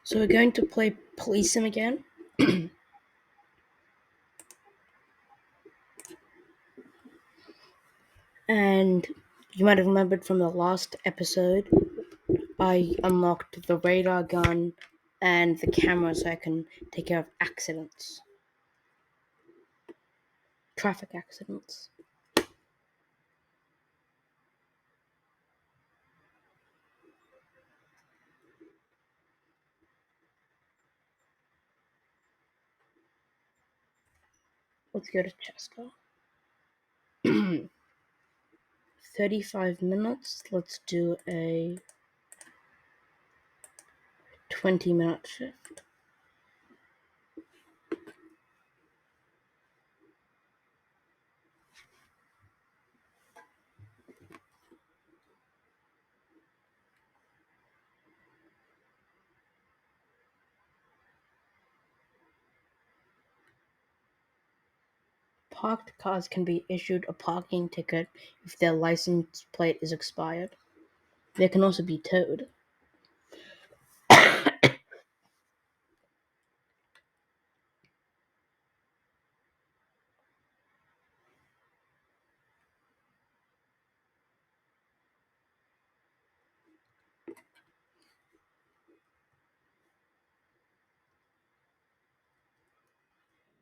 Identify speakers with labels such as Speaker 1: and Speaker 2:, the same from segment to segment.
Speaker 1: So we're going to play Police Sim again. And you might have remembered from the last episode, I unlocked the radar gun and the camera so I can take care of accidents. Traffic accidents. Let's go to Chester. 35 minutes. Let's do a 20-minute shift. Parked cars can be issued a parking ticket if their license plate is expired. They can also be towed.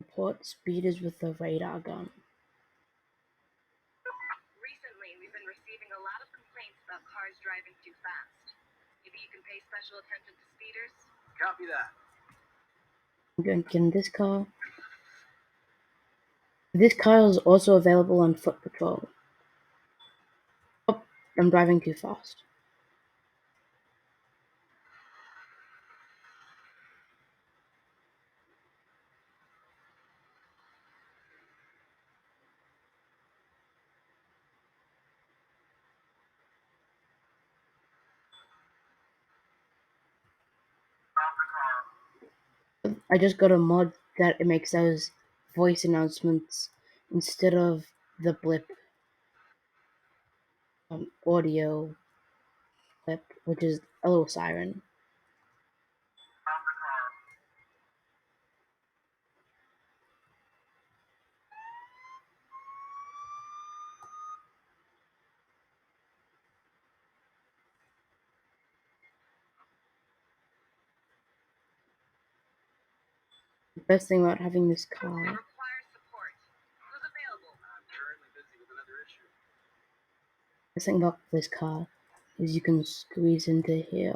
Speaker 1: Report speeders with the radar gun.
Speaker 2: Recently, we've been receiving a lot of complaints about cars driving too fast. Maybe you can pay special attention to speeders? Copy that.
Speaker 1: I'm going to get in this car. This car is also available on foot patrol. Oh, I'm driving too fast. I just got a mod that it makes those voice announcements instead of the blip audio blip, which is a little siren. The best thing about having this car,
Speaker 2: Requires support. Who's available? I'm currently busy with another issue.
Speaker 1: the thing about this car is you can squeeze into here.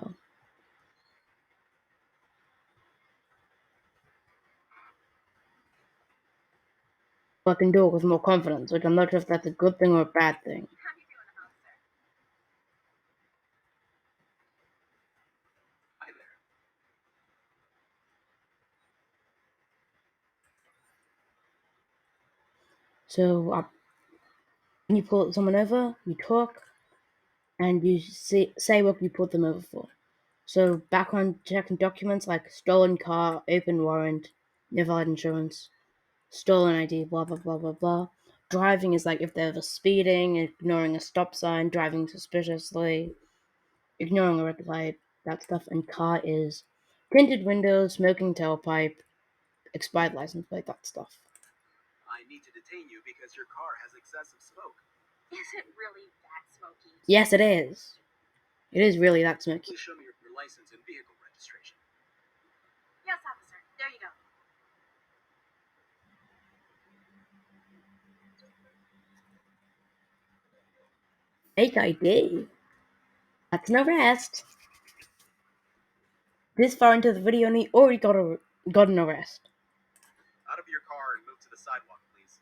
Speaker 1: So I can do it with more confidence, which I'm not sure if that's a good thing or a bad thing.
Speaker 2: How you doing, officer? Hi there.
Speaker 1: So when you pull someone over, you talk, and you say what you pulled them over for. So background checking documents like stolen car, open warrant, no valid insurance, stolen ID, blah blah blah blah blah. Driving is like if they're speeding, ignoring a stop sign, driving suspiciously, ignoring a red light, that stuff. And car is tinted windows, smoking tailpipe, expired license plate, that stuff.
Speaker 2: I need to detain you because your car has excessive smoke. Is it really that smoky?
Speaker 1: Yes, it is. It is really that smoky.
Speaker 2: Please show me your license and vehicle registration. Yes, officer. There you go.
Speaker 1: Fake ID. That's an arrest. This far into the video, and he already got an arrest.
Speaker 2: Out of your car and move to the sidewalk, please.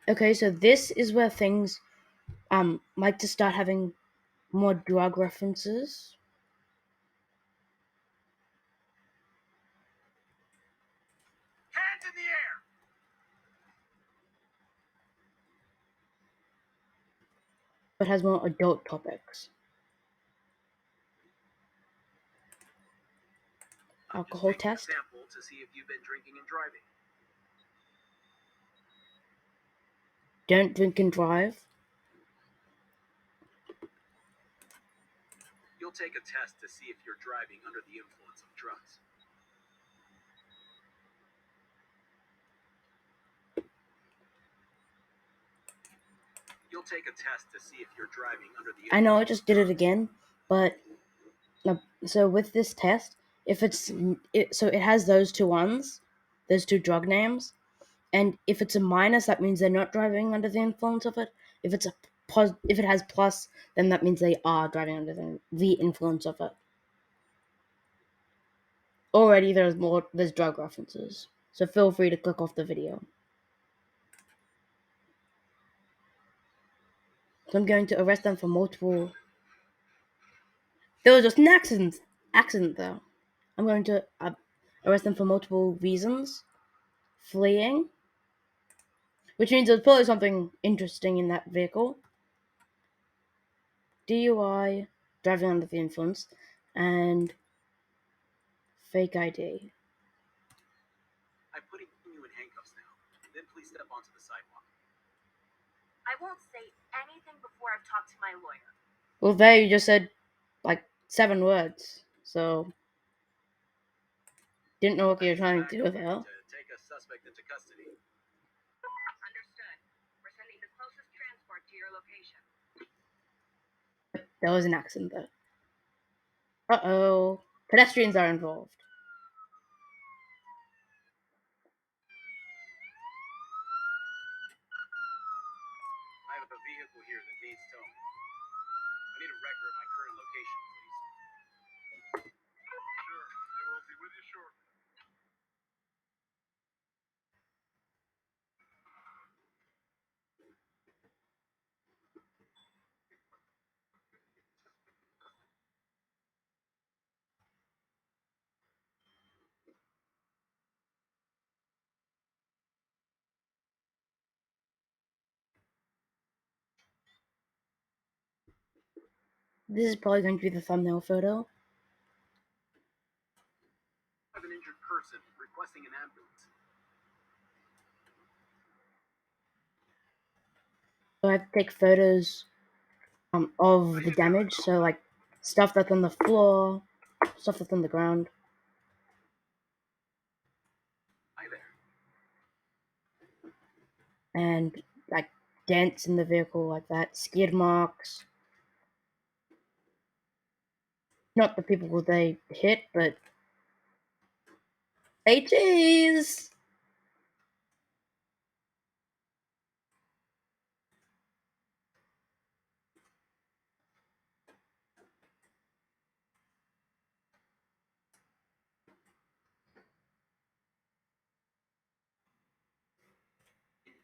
Speaker 1: Okay, so this is where things like to start having more drug references.
Speaker 2: Hands in the air!
Speaker 1: But has more adult topics. Alcohol test.
Speaker 2: Sample to see if you've been drinking and driving.
Speaker 1: Don't drink and drive.
Speaker 2: You'll take a test to see if you're driving under the influence of drugs. You'll take a test to see if you're driving under the influence.
Speaker 1: I know I just did it again, but so with this test, if it has those two ones, those two drug names, and if it's a minus, that means they're not driving under the influence of it. If it's if it has plus, then that means they are driving under the influence of it. Already there's drug references, so feel free to click off the video. So I'm going to arrest them for multiple. There was just an accident though. I'm going to arrest them for multiple reasons. Fleeing, which means there's probably something interesting in that vehicle. DUI, driving under the influence, and fake ID.
Speaker 2: I'm putting you in handcuffs now. Then please step onto the sidewalk. I won't say anything before I've talked to my lawyer.
Speaker 1: Well, there you just said like 7 words, so didn't know what you were trying to do there.
Speaker 2: To take a suspect into custody. Understood. We're sending the closest transport to your location.
Speaker 1: There was an accident there. Uh-oh. Pedestrians are involved.
Speaker 2: I have a vehicle here that needs towing. I need a record of my current location, please. Sure, they will be with you shortly.
Speaker 1: This is probably going to be the thumbnail photo.
Speaker 2: I have an injured person requesting an ambulance.
Speaker 1: So I have to take photos of the damage, so like stuff that's on the floor, stuff that's on the ground.
Speaker 2: Hi there.
Speaker 1: And like dents in the vehicle like that, skid marks. Not the people who they hit, but hey cheese!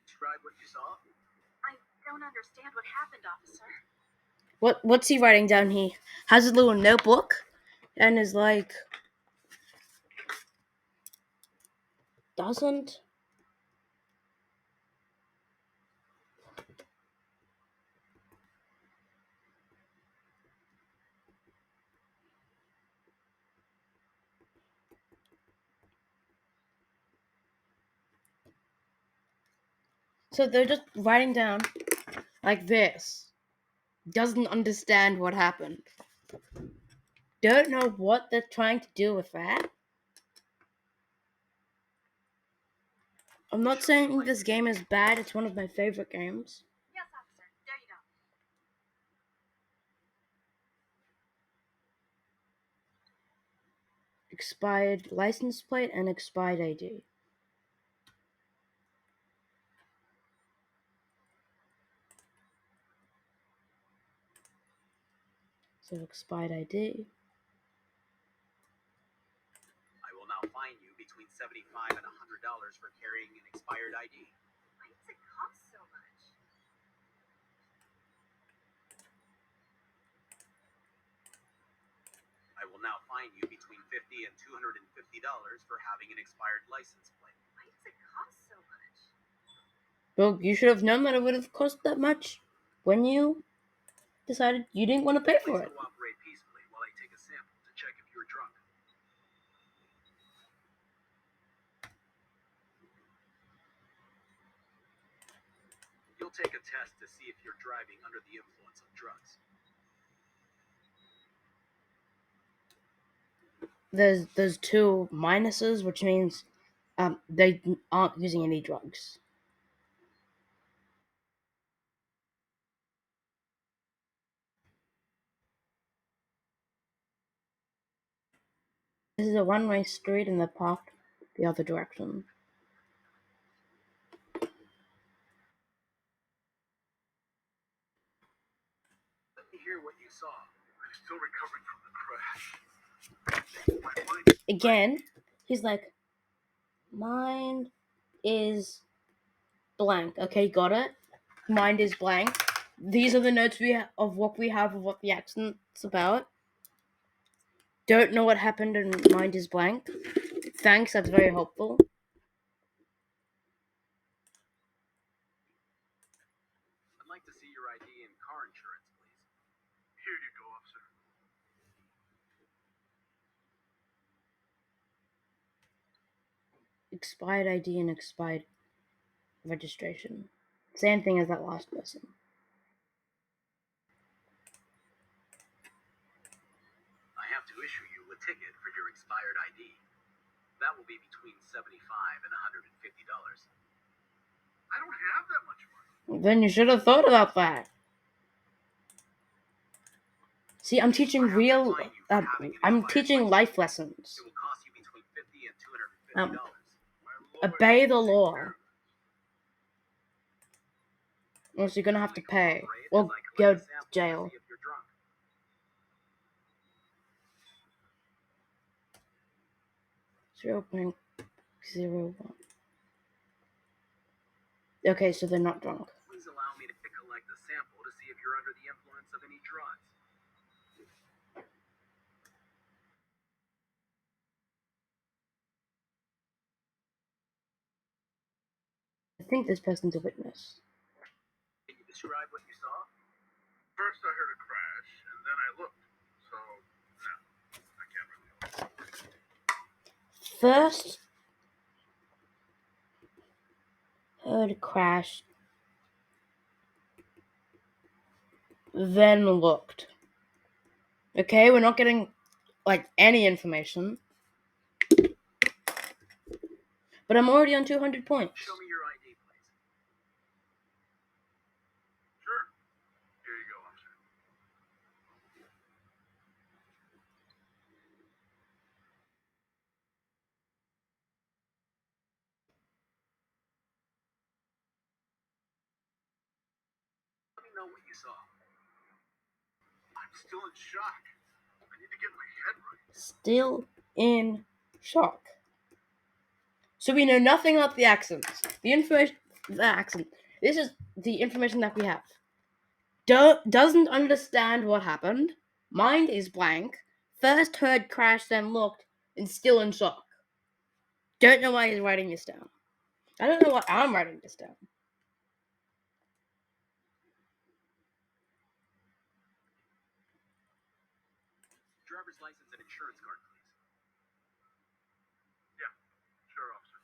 Speaker 2: Describe what you saw? I don't understand what happened, officer.
Speaker 1: What's he writing down? He has a little notebook and is like doesn't. So they're just writing down like this. Doesn't understand what happened. Don't know what they're trying to do with that. I'm not saying this game is bad, it's one of my favorite games.
Speaker 2: Yes, officer. There you go.
Speaker 1: Expired license plate and expired ID. So expired ID.
Speaker 2: I will now fine you between $75 and $100 for carrying an expired ID. Why does it cost so much? I will now fine you between $50 and $250 for having an expired license plate. Why does it cost so much?
Speaker 1: Well, you should have known that it would have cost that much when you decided you didn't want to pay for
Speaker 2: Please
Speaker 1: it.
Speaker 2: cooperate peacefully while I take a sample to check if you're drunk. You'll take a test to see if you're driving under the influence of drugs.
Speaker 1: there's two minuses, which means they aren't using any drugs. This is a one-way street, and they're parked the other direction.
Speaker 2: Let me hear what you saw. I'm still recovering from the crash. My mind
Speaker 1: Again, he's like, mind is blank. Okay, got it. Mind is blank. These are the notes of what we have of what the accident's about. Don't know what happened and mind is blank. Thanks, that's very helpful.
Speaker 2: I'd like to see your ID and car insurance, please. Here you go, officer.
Speaker 1: Expired ID and expired registration. Same thing as that last person.
Speaker 2: I have to issue you a ticket for your expired ID. That will be between $75 and $150. I don't have that much money.
Speaker 1: Then you should have thought about that. See, I'm teaching real. I'm teaching life lessons.
Speaker 2: It will cost you between $50 and $250.
Speaker 1: Obey the law, or else you're gonna have to pay or go to jail. 0.01. Okay, so they're not drunk.
Speaker 2: Please allow me to collect a sample to see if you're under the influence of any drugs.
Speaker 1: I think this person's a witness.
Speaker 2: Can you describe what you saw? First I heard a crash, and then I looked. So, no, I can't really.
Speaker 1: First, heard a crash, then looked. Okay, we're not getting like any information. But I'm already on 200 points.
Speaker 2: Show me your ID, please. Sure. Here you go, officer. Let me know what you saw. I'm still in shock. I need to get my head right.
Speaker 1: Still in shock. So we know nothing about the accidents. The accident. This is the information that we have. Doesn't understand what happened. Mind is blank. First heard crash, then looked, and still in shock. Don't know why he's writing this down. I don't know why I'm writing this down.
Speaker 2: Driver's license and insurance card, please. Yeah, sure, officer.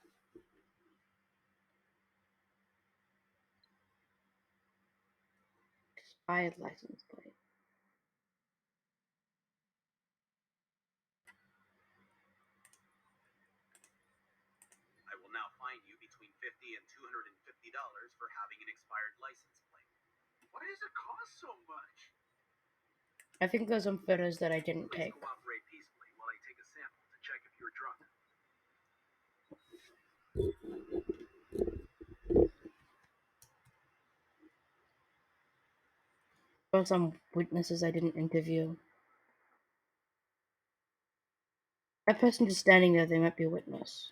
Speaker 1: Expired license plate.
Speaker 2: I will now fine you between $50 and $250 for having an expired license plate. Why does it cost so much?
Speaker 1: I think there's some photos that I didn't
Speaker 2: Please
Speaker 1: take.
Speaker 2: cooperate peacefully while I take a sample to check if you're drunk.
Speaker 1: There are some witnesses I didn't interview. That person just standing there, they might be a witness.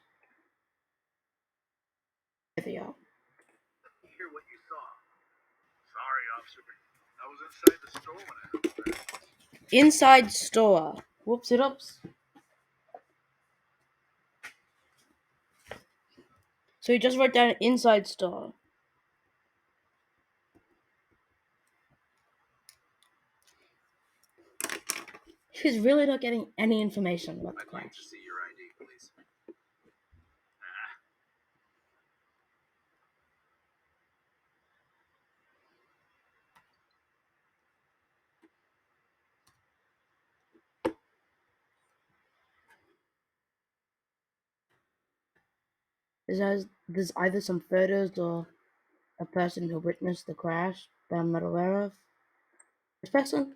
Speaker 1: There they are.
Speaker 2: Hear what you saw. Sorry, officer. I was inside the store when I heard that.
Speaker 1: Inside store. Whoops it ups. So he just wrote down inside store. She's really not getting any information about the
Speaker 2: I'd like
Speaker 1: crash.
Speaker 2: to see your ID, please.
Speaker 1: There's either some photos or a person who witnessed the crash that I'm not aware of. This person?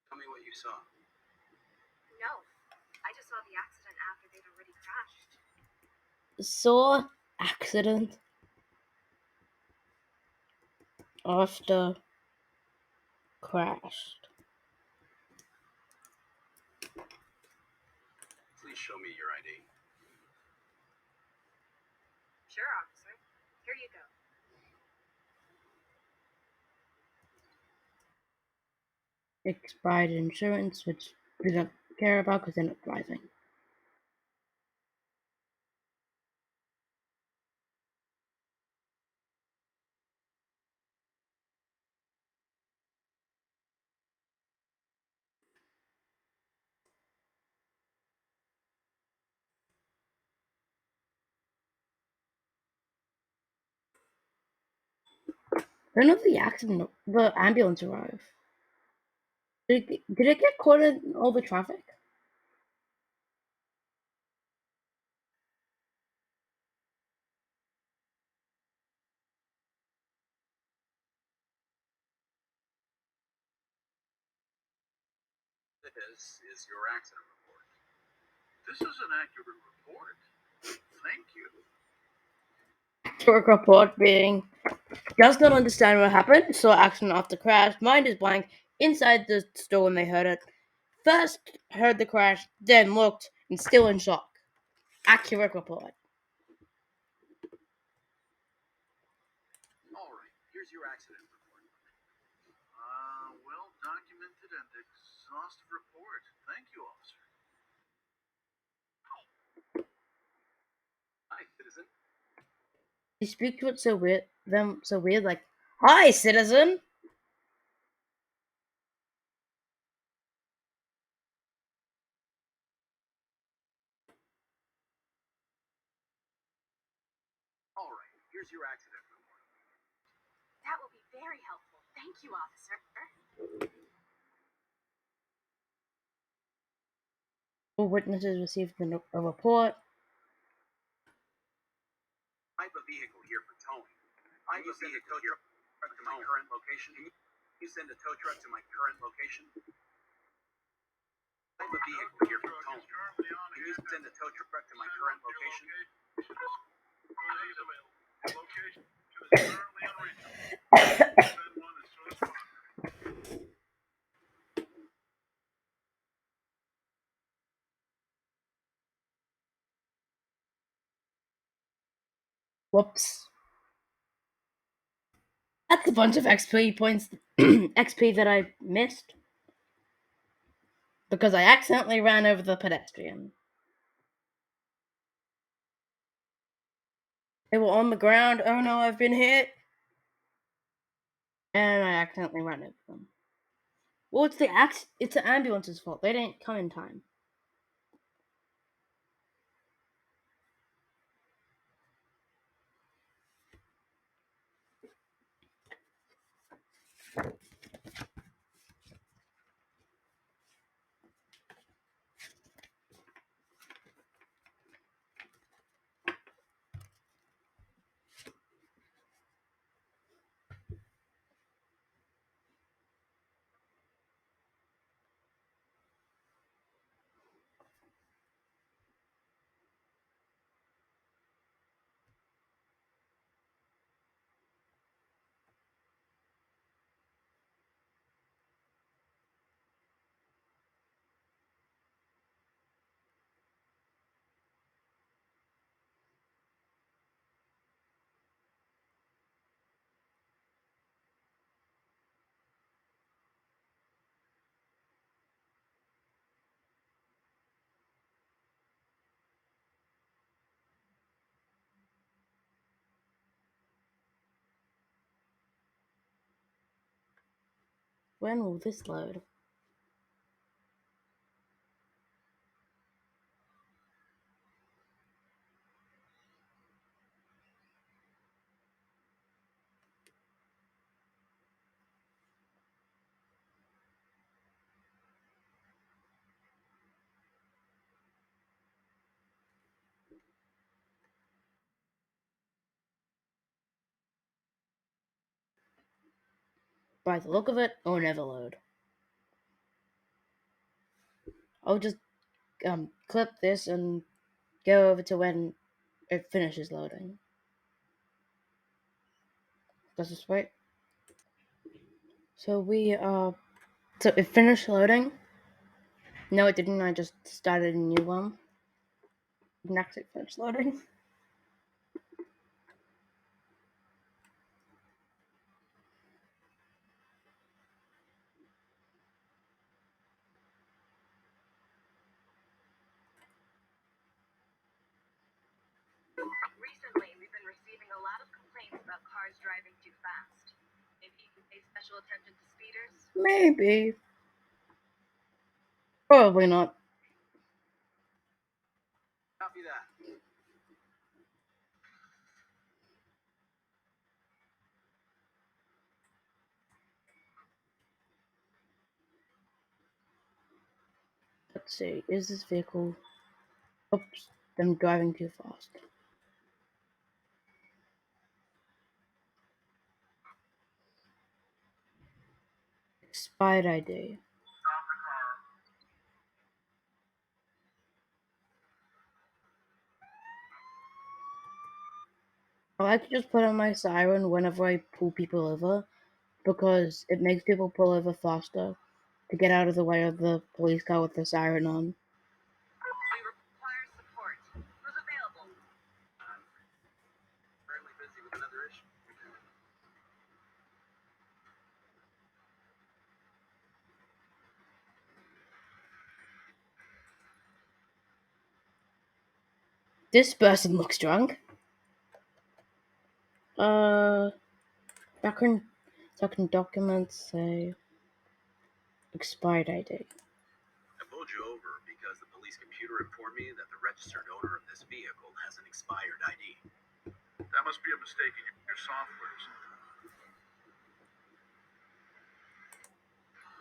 Speaker 2: Tell me what you saw.
Speaker 3: No, I just saw the accident after they'd already crashed.
Speaker 1: Saw accident after crashed.
Speaker 2: Please show me your ID.
Speaker 3: Sure, officer. Here you go.
Speaker 1: Expired insurance, which we don't care about because they're not driving. When did the ambulance arrive? Did it get caught in all the traffic?
Speaker 2: This is your accident report. This is an accurate report. Thank you.
Speaker 1: Tour report being does not understand what happened, saw accident after crash, mind is blank, inside the store when they heard it. First heard the crash, then looked, and still in shock. Accurate report.
Speaker 2: All right, here's your accident report. Well documented and exhaustive report. Thank you, officer. Hi, citizen.
Speaker 1: He speaks with so weird, like, "Hi, citizen."
Speaker 2: All right, here's your accident report.
Speaker 3: That will be very helpful. Thank you, officer.
Speaker 1: All witnesses received a report.
Speaker 2: I have a vehicle here for towing. I have a vehicle here to my current location. Can you send a tow truck to my current location? I have a vehicle here for towing. Can you send a tow truck to my current location? Location is currently unreachable. Send one as soon as possible.
Speaker 1: Whoops. That's a bunch of XP points, XP that I missed because I accidentally ran over the pedestrian. They were on the ground. Oh no, I've been hit. And I accidentally ran over them. Well, it's the ambulance's fault. They didn't come in time. When will this load? by the look of it, or never load. I'll just clip this and go over to when it finishes loading. Does this wait? So so it finished loading. No, it didn't. I just started a new one. Next, it finished loading.
Speaker 3: Recently, we've been receiving a lot of complaints about cars driving too fast. Maybe you can pay special attention to speeders?
Speaker 1: Maybe. Probably not.
Speaker 2: Copy that.
Speaker 1: Let's see. Is this vehicle? Oops, I'm driving too fast. Expired ID. I like to just put on my siren whenever I pull people over because it makes people pull over faster to get out of the way of the police car with the siren on.
Speaker 3: We require support. Who's available?
Speaker 2: I'm currently busy with another issue.
Speaker 1: This person looks drunk. Background documents say expired ID.
Speaker 2: I pulled you over because the police computer informed me that the registered owner of this vehicle has an expired ID. That must be a mistake in your software or something.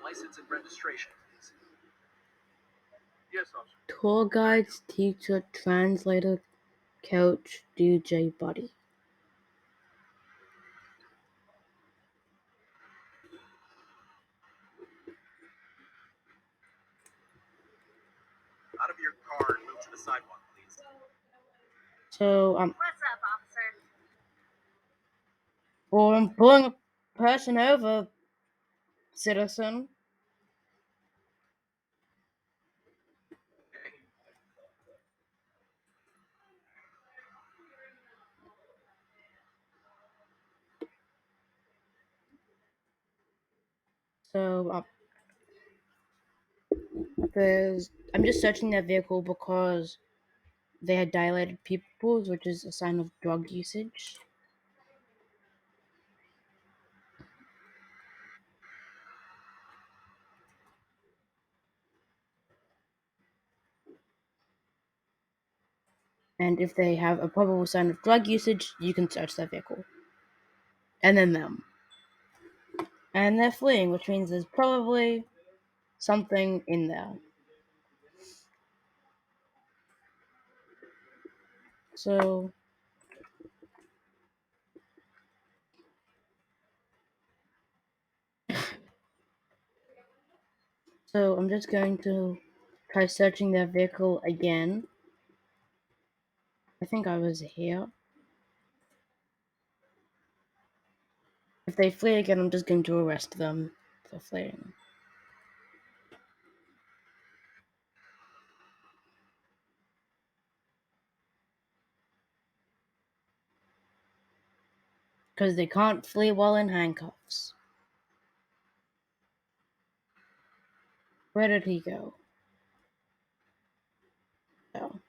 Speaker 2: License and registration, please. Yes, officer.
Speaker 1: Tour guides, teacher, translator, coach, DJ, buddy.
Speaker 2: Out of your car and move to the sidewalk, please.
Speaker 1: So
Speaker 3: What's up, officer?
Speaker 1: well, I'm pulling a person over, citizen.
Speaker 2: Okay.
Speaker 1: So I'm just searching their vehicle because they had dilated pupils, which is a sign of drug usage. And if they have a probable sign of drug usage, you can search their vehicle. And then them. And they're fleeing, which means there's probably something in there. So I'm just going to try searching their vehicle again. I think I was here. If they flee again, I'm just going to arrest them for fleeing. Because they can't flee while in handcuffs. Where did he go? Oh.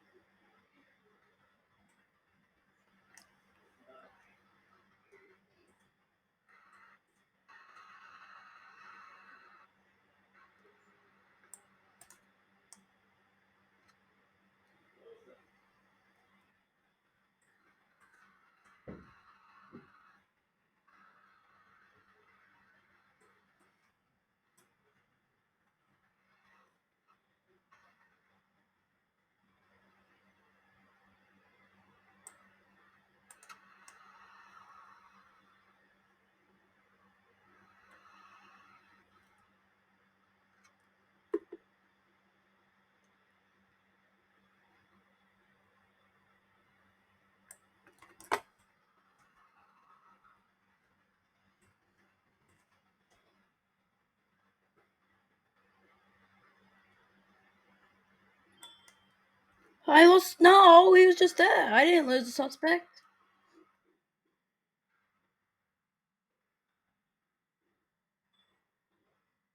Speaker 1: I lost. No, he was just there. I didn't lose the suspect.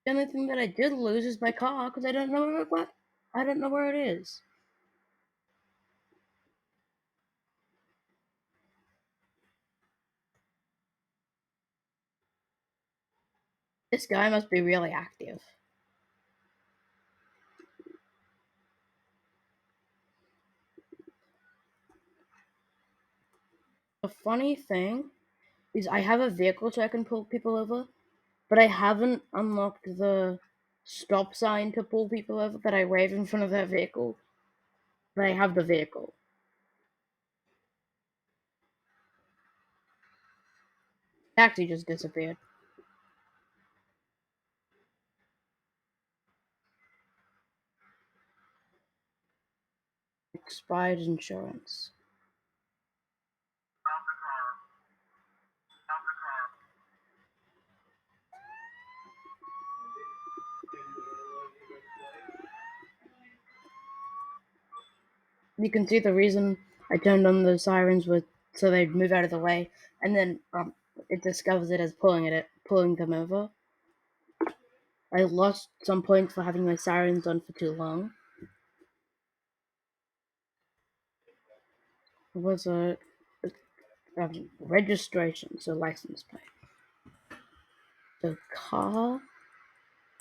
Speaker 1: The only thing that I did lose is my car because I don't know where it. I don't know where it is. This guy must be really active. The funny thing is I have a vehicle so I can pull people over, but I haven't unlocked the stop sign to pull people over that I wave in front of their vehicle. But I have the vehicle. Taxi just disappeared. Expired insurance. You can see the reason I turned on the sirens was so they'd move out of the way, and then it discovers it as pulling them over. I lost some points for having my sirens on for too long. It was a registration, so license plate. So car,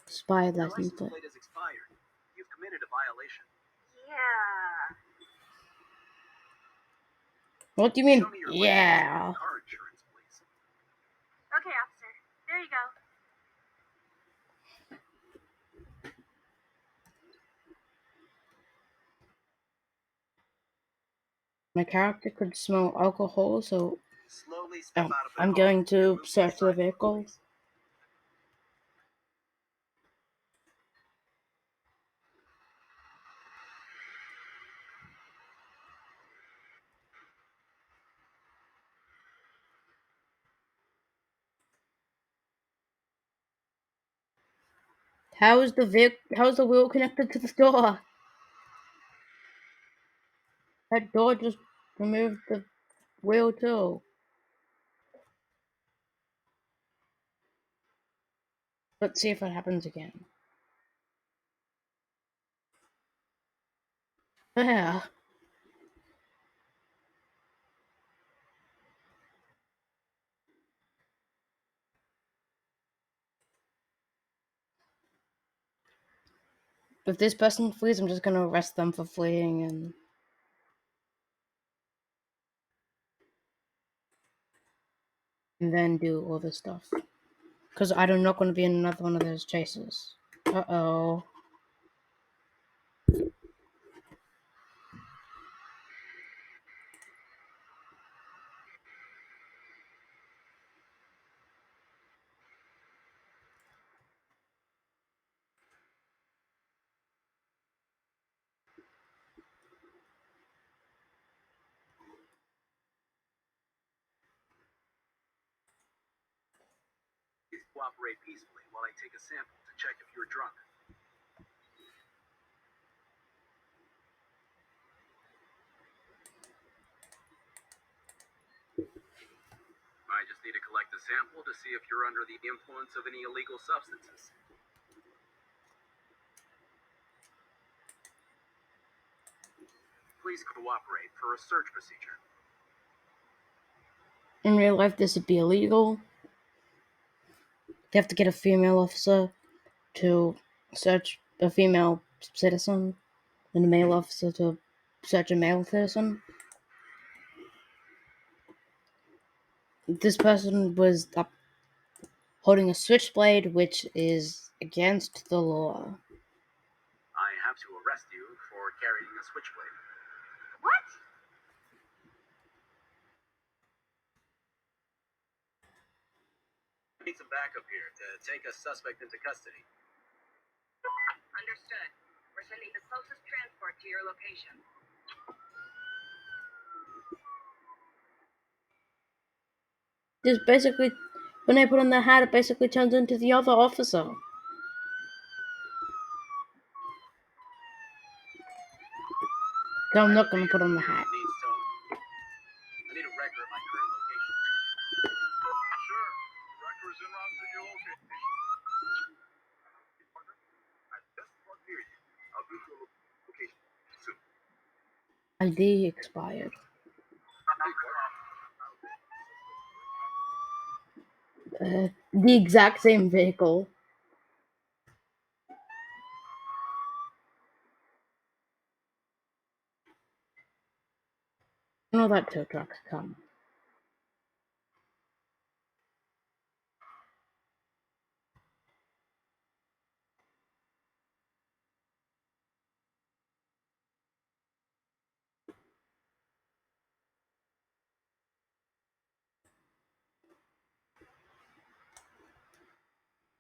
Speaker 1: expired
Speaker 2: Your
Speaker 1: license
Speaker 2: license
Speaker 1: plate.
Speaker 2: plate is expired. You've committed a violation.
Speaker 3: Yeah.
Speaker 1: What do you
Speaker 2: Show
Speaker 1: mean?
Speaker 2: me your license
Speaker 1: Yeah.
Speaker 2: and car insurance, please.
Speaker 3: Okay, officer. There you go.
Speaker 1: My character could smell alcohol, so
Speaker 2: Slowly step out of the
Speaker 1: I'm
Speaker 2: car
Speaker 1: going
Speaker 2: and
Speaker 1: to
Speaker 2: move to the
Speaker 1: search the
Speaker 2: sidewalk,
Speaker 1: vehicle.
Speaker 2: please.
Speaker 1: How is the wheel connected to the door? That door just removed the wheel too. Let's see if it happens again. Yeah. If this person flees, I'm just gonna arrest them for fleeing and then do all this stuff. Because I'm not gonna be in another one of those chases. Uh-oh.
Speaker 2: Please cooperate peacefully while I take a sample to check if you're drunk. I just need to collect a sample to see if you're under the influence of any illegal substances. Please cooperate for a search procedure.
Speaker 1: In real life, this would be illegal. They have to get a female officer to search a female citizen, and a male officer to search a male person. This person was holding a switchblade, which is against the law.
Speaker 2: I have to arrest you for carrying a switchblade.
Speaker 3: What?
Speaker 2: I need some backup here to take a suspect into custody.
Speaker 3: Understood. We're sending the closest transport to your location.
Speaker 1: Just basically, when they put on the hat, it basically turns into the other officer. So I'm
Speaker 2: I have
Speaker 1: not
Speaker 2: a
Speaker 1: going to put on the
Speaker 2: vehicle here
Speaker 1: hat.
Speaker 2: that needs towing. I need a record of my current location. Sure. The record is en route to your location. I'm just about near you. I'll be to your location soon.
Speaker 1: ID expired. The exact same vehicle. I know that tow truck's come.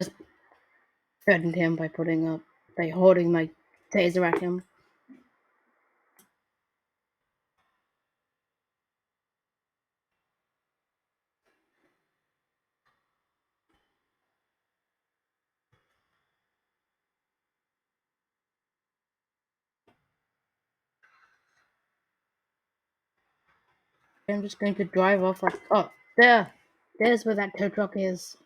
Speaker 1: Just threatened him by holding my taser at him. I'm just going to drive off like, oh, there's where that tow truck is.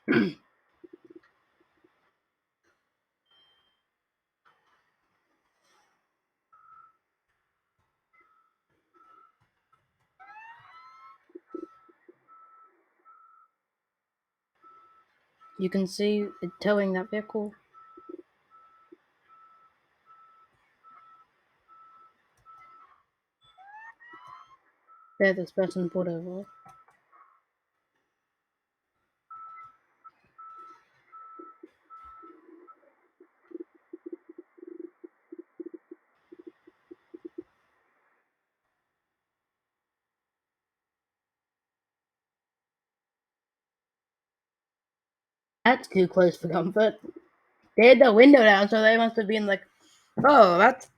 Speaker 1: You can see it towing that vehicle. There, this person pulled over. That's too close for comfort. They had the window down, so they must have been like, oh, that's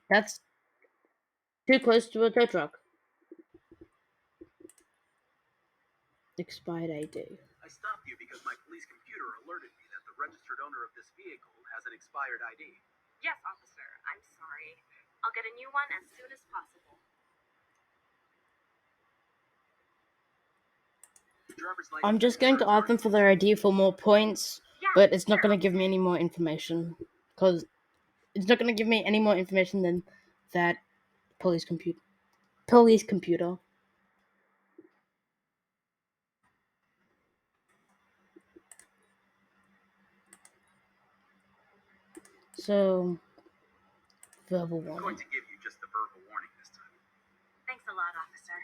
Speaker 1: that's too close to a tow truck. Expired ID.
Speaker 2: I stopped you because my police computer alerted me that the registered owner of this vehicle has an expired ID.
Speaker 3: Yes, officer. I'm sorry. I'll get a new one as soon as possible.
Speaker 2: Driver's license
Speaker 1: I'm just
Speaker 2: and
Speaker 1: going to
Speaker 2: insurance
Speaker 1: ask them
Speaker 2: card.
Speaker 1: for their ID for more points,
Speaker 3: Yeah,
Speaker 1: but it's not
Speaker 3: sure.
Speaker 1: going to give me any more information because it's not going to give me any more information than that police computer. Police computer. So verbal
Speaker 2: I'm going
Speaker 1: warning.
Speaker 2: to give you just the verbal warning this time.
Speaker 3: Thanks a lot, officer.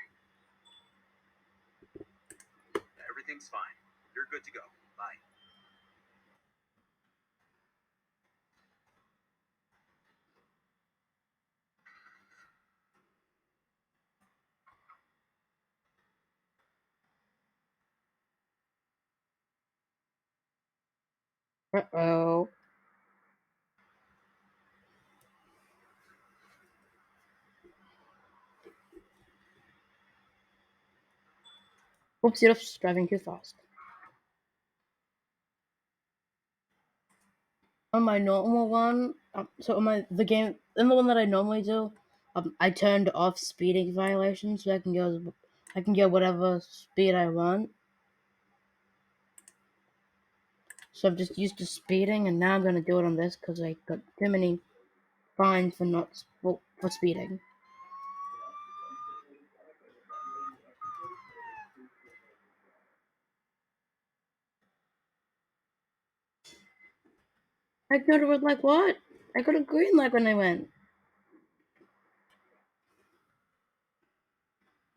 Speaker 2: Everything's fine. You're good to go. Bye.
Speaker 1: Uh-oh. Oops, you're driving too fast. On my normal one, so on the game, in the one that I normally do, I turned off speeding violations so I can go whatever speed I want. So I'm just used to speeding, and now I'm gonna do it on this because I got too many fines for not for speeding. I got a red like what? I got a green light when I went.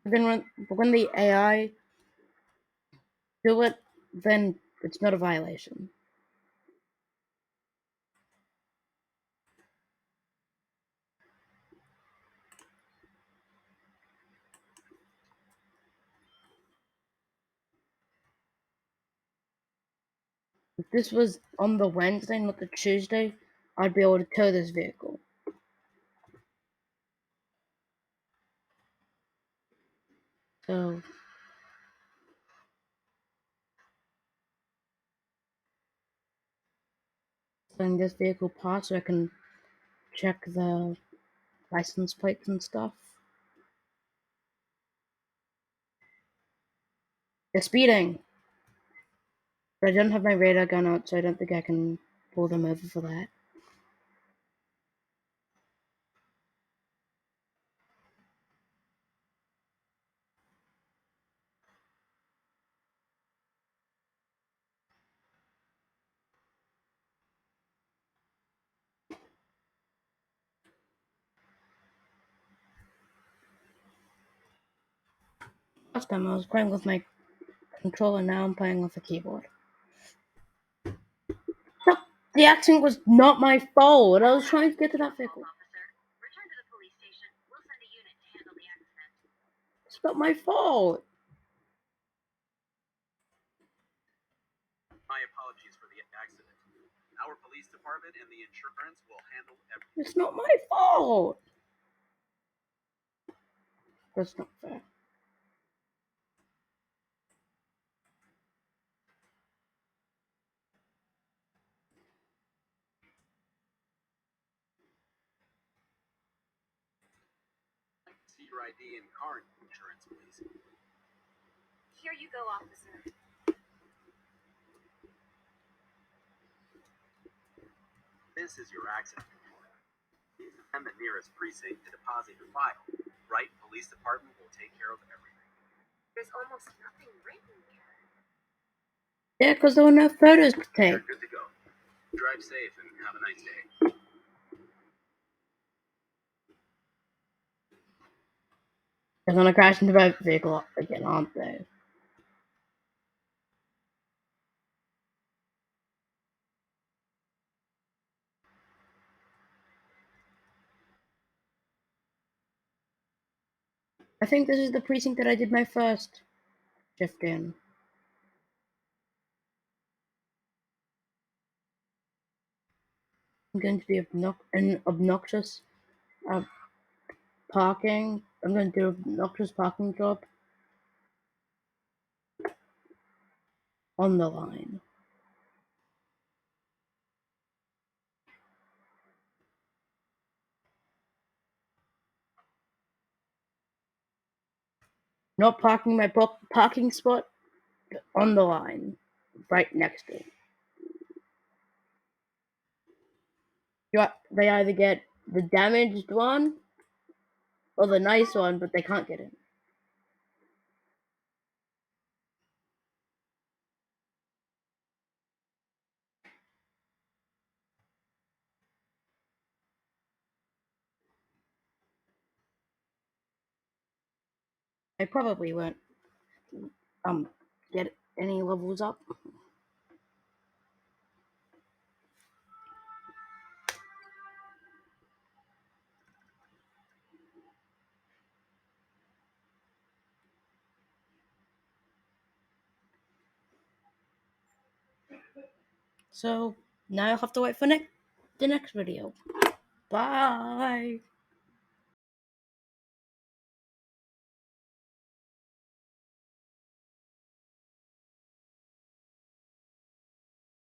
Speaker 1: Then when the AI do it, then it's not a violation. If this was on the Wednesday, not the Tuesday, I'd be able to tow this vehicle. So letting this vehicle pass so I can check the license plates and stuff. They're speeding. But I don't have my radar gun out, so I don't think I can pull them over for that. Last time I was playing with my controller, now I'm playing with a keyboard. The accident was not my fault. I was trying to get to that vehicle.
Speaker 3: Officer, return to the police station. We'll send a unit to handle the accident.
Speaker 1: It's not my fault.
Speaker 2: My apologies for the accident. Our police department and the insurance will handle everything.
Speaker 1: It's not my fault. That's not fair.
Speaker 2: See your ID and car insurance, please.
Speaker 3: Here you go, officer.
Speaker 2: This is your accident report. And the nearest precinct to deposit your file. Right police department will take care of everything.
Speaker 3: There's almost nothing written here.
Speaker 1: Yeah, because there were no photos to take.
Speaker 2: You're good to go. Drive safe and have a nice day.
Speaker 1: They're gonna crash into my vehicle again, aren't they? I think this is the precinct that I did my first shift in. I'm going to do an obnoxious parking. I'm going to do an obnoxious parking job on the line. Not parking my parking spot on the line, right next to it. They either get the damaged one or the nice one, but they can't get in. I probably won't get any levels up. So now I'll have to wait for the next video. Bye.